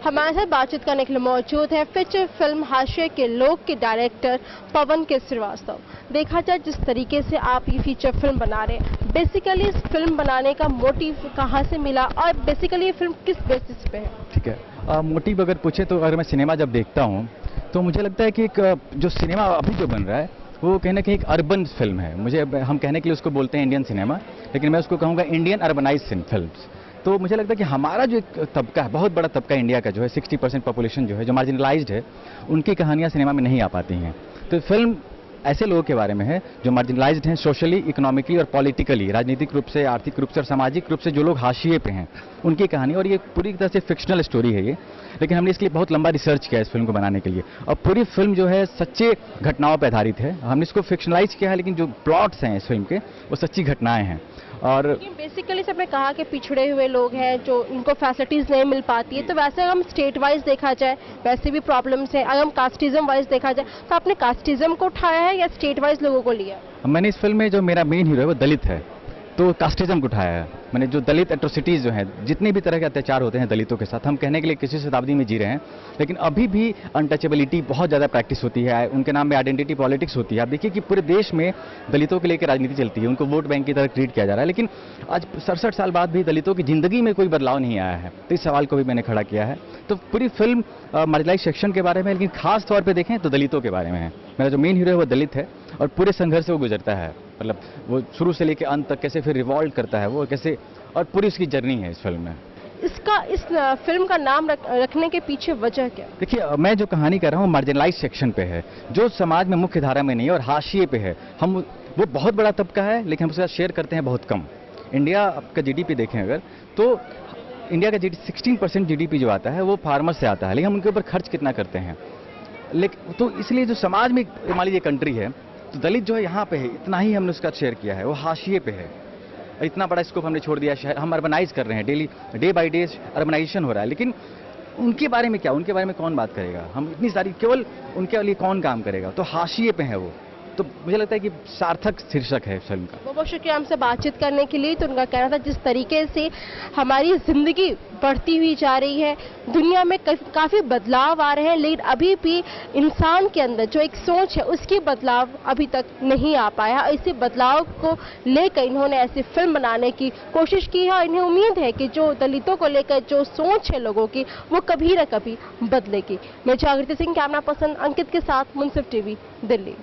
हमारे साथ बातचीत करने के लिए मौजूद है फीचर फिल्म हाशिए के लोग के डायरेक्टर पवन के श्रीवास्तव। देखा जाए जिस तरीके से आप ये फीचर फिल्म बना रहे हैं, बेसिकली इस फिल्म बनाने का मोटिव कहाँ से मिला और बेसिकली ये फिल्म किस बेसिस पे है? ठीक है, मोटिव अगर पूछे तो अगर मैं सिनेमा जब देखता हूँ तो मुझे लगता है कि एक जो सिनेमा अभी जो बन रहा है वो कहीं ना कहीं एक अर्बन फिल्म है। मुझे हम कहने के लिए उसको बोलते हैं इंडियन सिनेमा, लेकिन मैं उसको कहूँगा इंडियन अर्बनाइज फिल्म्स। तो मुझे लगता है कि हमारा जो एक तबका है, बहुत बड़ा तबका इंडिया का जो है 60% पॉपुलेशन जो है, जो मार्जिनलाइज्ड है, उनकी कहानियाँ सिनेमा में नहीं आ पाती हैं। तो फिल्म ऐसे लोगों के बारे में है जो मार्जिनलाइज्ड हैं सोशली, इकोनॉमिकली और पॉलिटिकली, राजनीतिक रूप से, आर्थिक रूप से और सामाजिक रूप से जो लोग हाशिए पे हैं, उनकी कहानी। और ये पूरी तरह से फिक्शनल स्टोरी है ये, लेकिन हमने इसके लिए बहुत लंबा रिसर्च किया इस फिल्म को बनाने के लिए। और पूरी फिल्म जो है सच्चे घटनाओं पर आधारित है। हमने इसको फिक्शनलाइज किया है, लेकिन जो प्लॉट्स हैं इस फिल्म के वो सच्ची घटनाएं हैं। और बेसिकली सबने कहा कि पिछड़े हुए लोग हैं जो इनको फैसिलिटीज नहीं मिल पाती है, तो वैसे अगर हम स्टेट वाइज देखा जाए वैसे भी प्रॉब्लम्स हैं। अगर हम कास्टिज्म वाइज देखा जाए तो आपने कास्टिज्म को उठाया है या स्टेट वाइज लोगों को लिया? मैंने इस फिल्म में जो मेरा मेन हीरो है वो दलित है, तो कास्टिज्म को उठाया है मैंने। जो दलित एट्रोसिटीज़ जो हैं, जितने भी तरह के अत्याचार होते हैं दलितों के साथ, हम कहने के लिए किसी शताब्दी में जी रहे हैं, लेकिन अभी भी अनटचेबिलिटी बहुत ज़्यादा प्रैक्टिस होती है। उनके नाम में आइडेंटिटी पॉलिटिक्स होती है। आप देखिए कि पूरे देश में दलितों के लेकर राजनीति चलती है, उनको वोट बैंक की तरह ट्रीट किया जा रहा है, लेकिन आज 67 साल बाद भी दलितों की ज़िंदगी में कोई बदलाव नहीं आया है। तो इस सवाल को भी मैंने खड़ा किया है। तो पूरी फिल्म मार्जिनलाइज्ड सेक्शन के बारे में, लेकिन खास तौर पर देखें तो दलितों के बारे में है। मेरा जो मेन हीरो है वो दलित है और पूरे संघर्ष से वो गुजरता है, मतलब वो शुरू से लेकर अंत तक कैसे फिर रिवॉल्व करता है वो कैसे, और पूरी उसकी जर्नी है इस फिल्म में। इस फिल्म का नाम रखने के पीछे वजह क्या? देखिए, मैं जो कहानी कर रहा हूँ मार्जिनलाइज सेक्शन पे है, जो समाज में मुख्य धारा में नहीं है और हाशिए पे है। हम वो बहुत बड़ा तबका है, लेकिन हम उसके साथ शेयर करते हैं बहुत कम। इंडिया का जीडीपी देखें अगर, तो इंडिया का 16% जीडीपी जो आता है वो फार्मर से आता है, लेकिन हम उनके ऊपर खर्च कितना करते हैं। लेकिन तो इसलिए जो समाज में मान लीजिए कंट्री है, तो दलित जो है यहाँ पे है, इतना ही हमने उसका शेयर किया है, वो हाशिए पे है। इतना बड़ा स्कोप हमने छोड़ दिया। शहर हम अर्बनाइज कर रहे हैं, daily day by day urbanisation हो रहा है, लेकिन उनके बारे में क्या, उनके बारे में कौन बात करेगा? हम इतनी सारी, केवल उनके लिए कौन काम करेगा? तो हाशिए पे है वो। तो मुझे लगता है कि सार्थक शीर्षक है फिल्म का। बहुत बहुत शुक्रिया हमसे बातचीत करने के लिए। तो उनका कहना था जिस तरीके से हमारी जिंदगी बढ़ती हुई जा रही है, दुनिया में काफ़ी बदलाव आ रहे हैं, लेकिन अभी भी इंसान के अंदर जो एक सोच है उसकी बदलाव अभी तक नहीं आ पाया। इसी बदलाव को लेकर इन्होंने ऐसी फिल्म बनाने की कोशिश की है और इन्हें उम्मीद है कि जो दलितों को लेकर जो सोच है लोगों की, वो कभी न कभी बदलेगी। मैं जागृति सिंह, कैमरा पर्सन अंकित के साथ, मुंसिफ टीवी, दिल्ली।